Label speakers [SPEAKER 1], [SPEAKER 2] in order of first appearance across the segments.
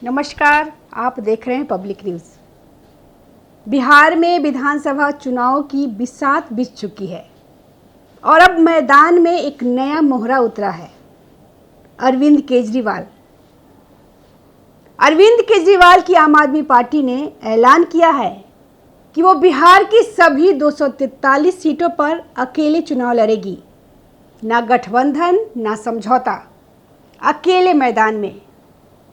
[SPEAKER 1] नमस्कार, आप देख रहे हैं पब्लिक न्यूज़। बिहार में विधानसभा चुनाव की बिसात बीत चुकी है और अब मैदान में एक नया मोहरा उतरा है, अरविंद केजरीवाल। अरविंद केजरीवाल की आम आदमी पार्टी ने ऐलान किया है कि वो बिहार की सभी 243 सीटों पर अकेले चुनाव लड़ेगी। ना गठबंधन ना समझौता, अकेले मैदान में।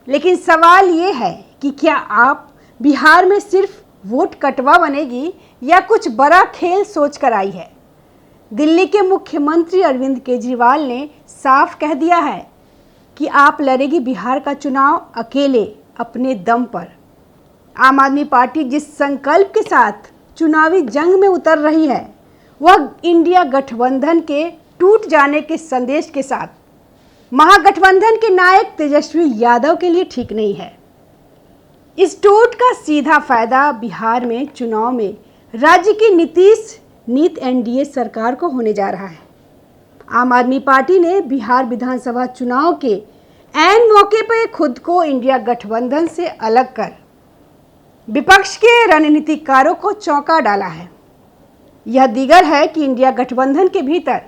[SPEAKER 1] लेकिन सवाल ये है कि क्या आप बिहार में सिर्फ वोट कटवा बनेगी या कुछ बड़ा खेल सोच कर आई है। दिल्ली के मुख्यमंत्री अरविंद केजरीवाल ने साफ कह दिया है कि आप लड़ेगी बिहार का चुनाव अकेले, अपने दम पर। आम आदमी पार्टी जिस संकल्प के साथ चुनावी जंग में उतर रही है, वह इंडिया गठबंधन के टूट जाने के संदेश के साथ महागठबंधन के नायक तेजस्वी यादव के लिए ठीक नहीं है। इस टूट का सीधा फायदा बिहार में चुनाव में राज्य की नीत एनडीए सरकार को होने जा रहा है। आम आदमी पार्टी ने बिहार विधानसभा चुनाव के ऐन मौके पर खुद को इंडिया गठबंधन से अलग कर विपक्ष के रणनीतिकारों को चौंका डाला है। यह दिगर है कि इंडिया गठबंधन के भीतर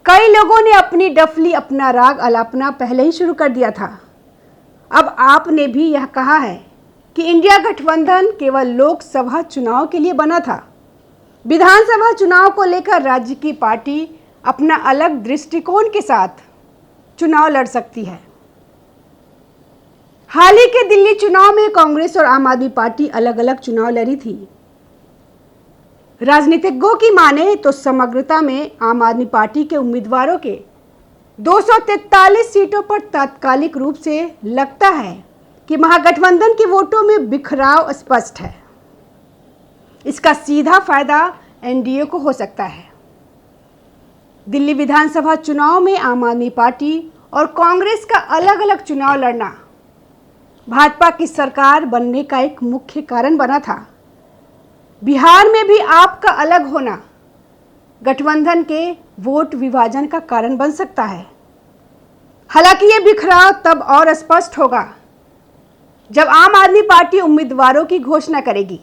[SPEAKER 1] कई लोगों ने अपनी डफली, अपना राग अलापना पहले ही शुरू कर दिया था। अब आपने भी यह कहा है कि इंडिया गठबंधन केवल लोकसभा चुनाव के लिए बना था। विधानसभा चुनाव को लेकर राज्य की पार्टी अपना अलग दृष्टिकोण के साथ चुनाव लड़ सकती है। हाल ही के दिल्ली चुनाव में कांग्रेस और आम आदमी पार्टी अलग अलग चुनाव लड़ी थी। राजनीतिज्ञों की माने तो समग्रता में आम आदमी पार्टी के उम्मीदवारों के 243 सीटों पर तात्कालिक रूप से लगता है कि महागठबंधन के वोटों में बिखराव स्पष्ट है। इसका सीधा फायदा एनडीए को हो सकता है। दिल्ली विधानसभा चुनाव में आम आदमी पार्टी और कांग्रेस का अलग अलग चुनाव लड़ना भाजपा की सरकार बनने का एक मुख्य कारण बना था। बिहार में भी आपका अलग होना गठबंधन के वोट विभाजन का कारण बन सकता है। हालांकि ये बिखराव तब और स्पष्ट होगा जब आम आदमी पार्टी उम्मीदवारों की घोषणा करेगी।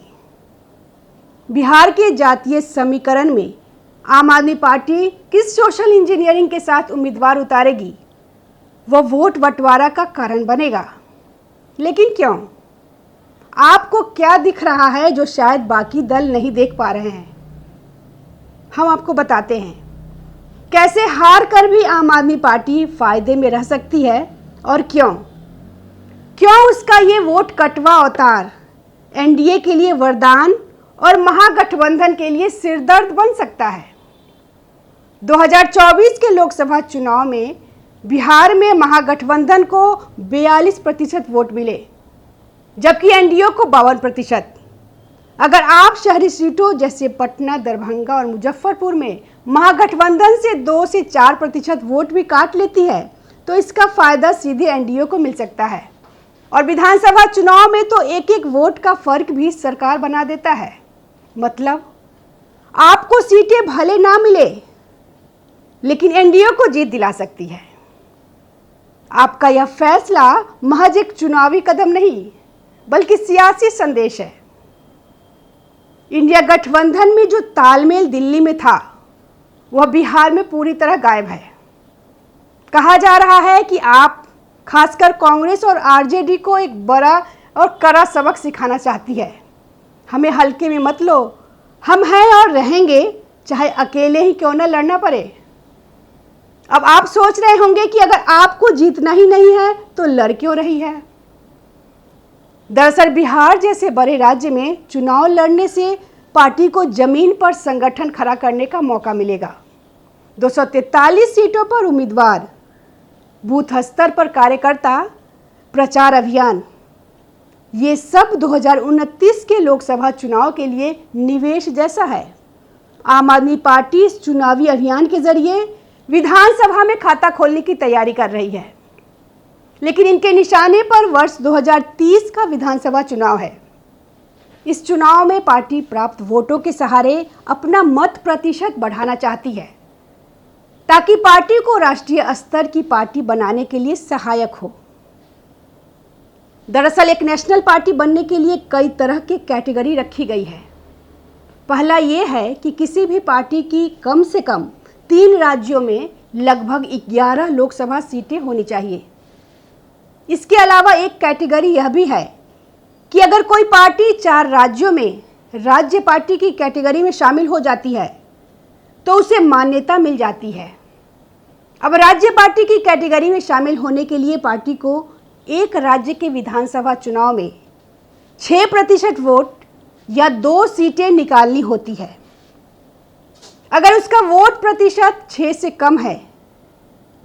[SPEAKER 1] बिहार के जातीय समीकरण में आम आदमी पार्टी किस सोशल इंजीनियरिंग के साथ उम्मीदवार उतारेगी, वह वोट बंटवारा का कारण बनेगा। लेकिन क्यों? आपको क्या दिख रहा है जो शायद बाकी दल नहीं देख पा रहे हैं? हम आपको बताते हैं कैसे हार कर भी आम आदमी पार्टी फायदे में रह सकती है और क्यों उसका ये वोट कटवा अवतार एनडीए के लिए वरदान और महागठबंधन के लिए सिरदर्द बन सकता है। 2024 के लोकसभा चुनाव में बिहार में महागठबंधन को 42% वोट मिले, जबकि एनडीए को 52%। अगर आप शहरी सीटों जैसे पटना, दरभंगा और मुजफ्फरपुर में महागठबंधन से 2 से 4% वोट भी काट लेती है तो इसका फायदा सीधे एनडीए को मिल सकता है। और विधानसभा चुनाव में तो एक एक वोट का फर्क भी सरकार बना देता है। मतलब आपको सीटें भले ना मिले लेकिन एनडीए को जीत दिला सकती है। आपका यह फैसला महज एक चुनावी कदम नहीं बल्कि सियासी संदेश है। इंडिया गठबंधन में जो तालमेल दिल्ली में था वह बिहार में पूरी तरह गायब है। कहा जा रहा है कि आप खासकर कांग्रेस और आरजेडी को एक बड़ा और कड़ा सबक सिखाना चाहती है। हमें हल्के में मत लो, हम हैं और रहेंगे, चाहे अकेले ही क्यों न लड़ना पड़े। अब आप सोच रहे होंगे कि अगर आपको जीतना ही नहीं है तो लड़ क्यों रही है। दरअसल बिहार जैसे बड़े राज्य में चुनाव लड़ने से पार्टी को जमीन पर संगठन खड़ा करने का मौका मिलेगा। 243 सीटों पर उम्मीदवार, बूथ स्तर पर कार्यकर्ता, प्रचार अभियान, ये सब 2029 के लोकसभा चुनाव के लिए निवेश जैसा है। आम आदमी पार्टी इस चुनावी अभियान के जरिए विधानसभा में खाता खोलने की तैयारी कर रही है, लेकिन इनके निशाने पर वर्ष 2030 का विधानसभा चुनाव है। इस चुनाव में पार्टी प्राप्त वोटों के सहारे अपना मत प्रतिशत बढ़ाना चाहती है ताकि पार्टी को राष्ट्रीय स्तर की पार्टी बनाने के लिए सहायक हो। दरअसल एक नेशनल पार्टी बनने के लिए कई तरह की कैटेगरी रखी गई है। पहला ये है कि किसी भी पार्टी की कम से कम 3 राज्यों में लगभग 11 लोकसभा सीटें होनी चाहिए। इसके अलावा एक कैटेगरी यह भी है कि अगर कोई पार्टी 4 राज्यों में राज्य पार्टी की कैटेगरी में शामिल हो जाती है तो उसे मान्यता मिल जाती है। अब राज्य पार्टी की कैटेगरी में शामिल होने के लिए पार्टी को एक राज्य के विधानसभा चुनाव में 6% वोट या 2 सीटें निकालनी होती है। अगर उसका वोट प्रतिशत 6 से कम है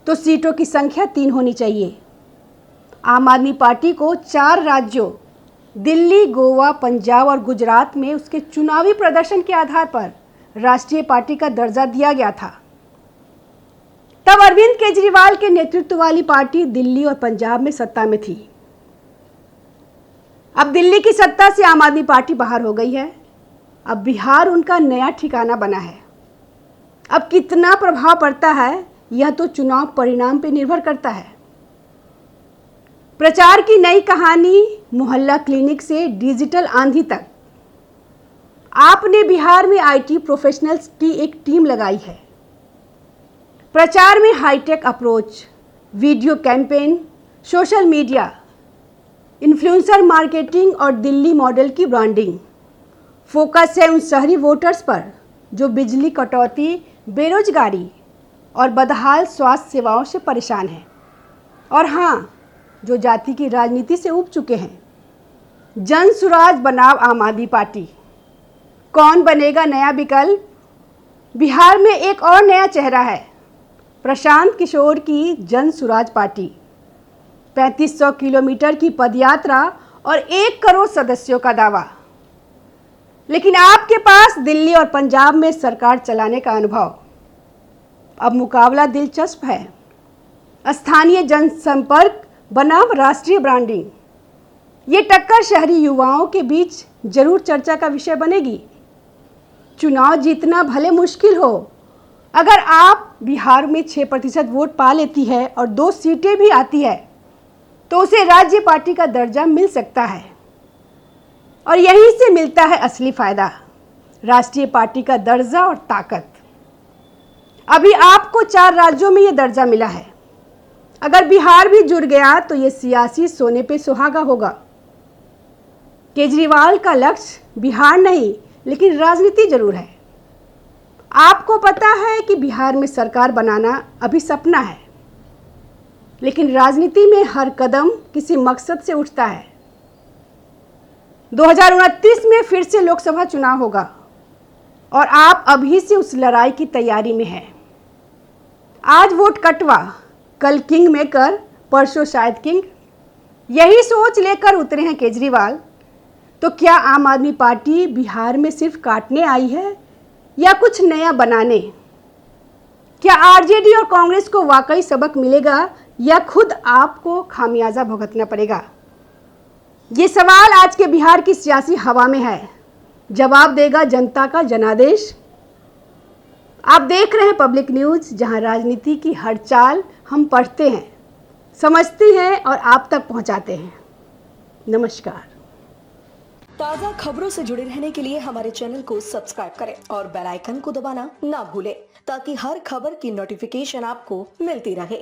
[SPEAKER 1] तो सीटों की संख्या 3 होनी चाहिए। आम आदमी पार्टी को 4 राज्यों दिल्ली, गोवा, पंजाब और गुजरात में उसके चुनावी प्रदर्शन के आधार पर राष्ट्रीय पार्टी का दर्जा दिया गया था। तब अरविंद केजरीवाल के नेतृत्व वाली पार्टी दिल्ली और पंजाब में सत्ता में थी। अब दिल्ली की सत्ता से आम आदमी पार्टी बाहर हो गई है। अब बिहार उनका नया ठिकाना बना है। अब कितना प्रभाव पड़ता है यह तो चुनाव परिणाम पर निर्भर करता है। प्रचार की नई कहानी, मोहल्ला क्लिनिक से डिजिटल आंधी तक, आपने बिहार में आईटी प्रोफेशनल्स की एक टीम लगाई है। प्रचार में high tech approach, video campaign, social media, influencer marketing और दिल्ली मॉडल की ब्रांडिंग। फोकस है उन शहरी वोटर्स पर जो बिजली कटौती, बेरोजगारी और बदहाल स्वास्थ्य सेवाओं से परेशान हैं, और हाँ, जो जाति की राजनीति से उब चुके हैं। जन सुराज बनाम आम आदमी पार्टी, कौन बनेगा नया विकल्प? बिहार में एक और नया चेहरा है, प्रशांत किशोर की जन सुराज पार्टी। 3500 किलोमीटर की पदयात्रा और 1 करोड़ सदस्यों का दावा। लेकिन आपके पास दिल्ली और पंजाब में सरकार चलाने का अनुभव। अब मुकाबला दिलचस्प है, स्थानीय जनसंपर्क बनाम राष्ट्रीय ब्रांडिंग। ये टक्कर शहरी युवाओं के बीच जरूर चर्चा का विषय बनेगी। चुनाव जीतना भले मुश्किल हो, अगर आप बिहार में 6% वोट पा लेती है और 2 सीटें भी आती है तो उसे राज्य पार्टी का दर्जा मिल सकता है, और यहीं से मिलता है असली फायदा, राष्ट्रीय पार्टी का दर्जा और ताकत। अभी आपको 4 राज्यों में ये दर्जा मिला है। अगर बिहार भी जुड़ गया तो ये सियासी सोने पे सुहागा होगा। केजरीवाल का लक्ष्य बिहार नहीं, लेकिन राजनीति जरूर है। आपको पता है कि बिहार में सरकार बनाना अभी सपना है, लेकिन राजनीति में हर कदम किसी मकसद से उठता है। 2029 में फिर से लोकसभा चुनाव होगा और आप अभी से उस लड़ाई की तैयारी में हैं। आज वोट कटवा, कल किंग मेकर, परसों शायद किंग। यही सोच लेकर उतरे हैं केजरीवाल। तो क्या आम आदमी पार्टी बिहार में सिर्फ काटने आई है या कुछ नया बनाने? क्या आरजेडी और कांग्रेस को वाकई सबक मिलेगा या खुद आपको खामियाजा भुगतना पड़ेगा? ये सवाल आज के बिहार की सियासी हवा में है। जवाब देगा जनता का जनादेश। आप देख रहे हैं पब्लिक न्यूज़, जहां राजनीति की हर चाल हम पढ़ते हैं, समझते हैं और आप तक पहुंचाते हैं। नमस्कार।
[SPEAKER 2] ताज़ा खबरों से जुड़े रहने के लिए हमारे चैनल को सब्सक्राइब करें और बेल आइकन को दबाना ना भूलें, ताकि हर खबर की नोटिफिकेशन आपको मिलती रहे।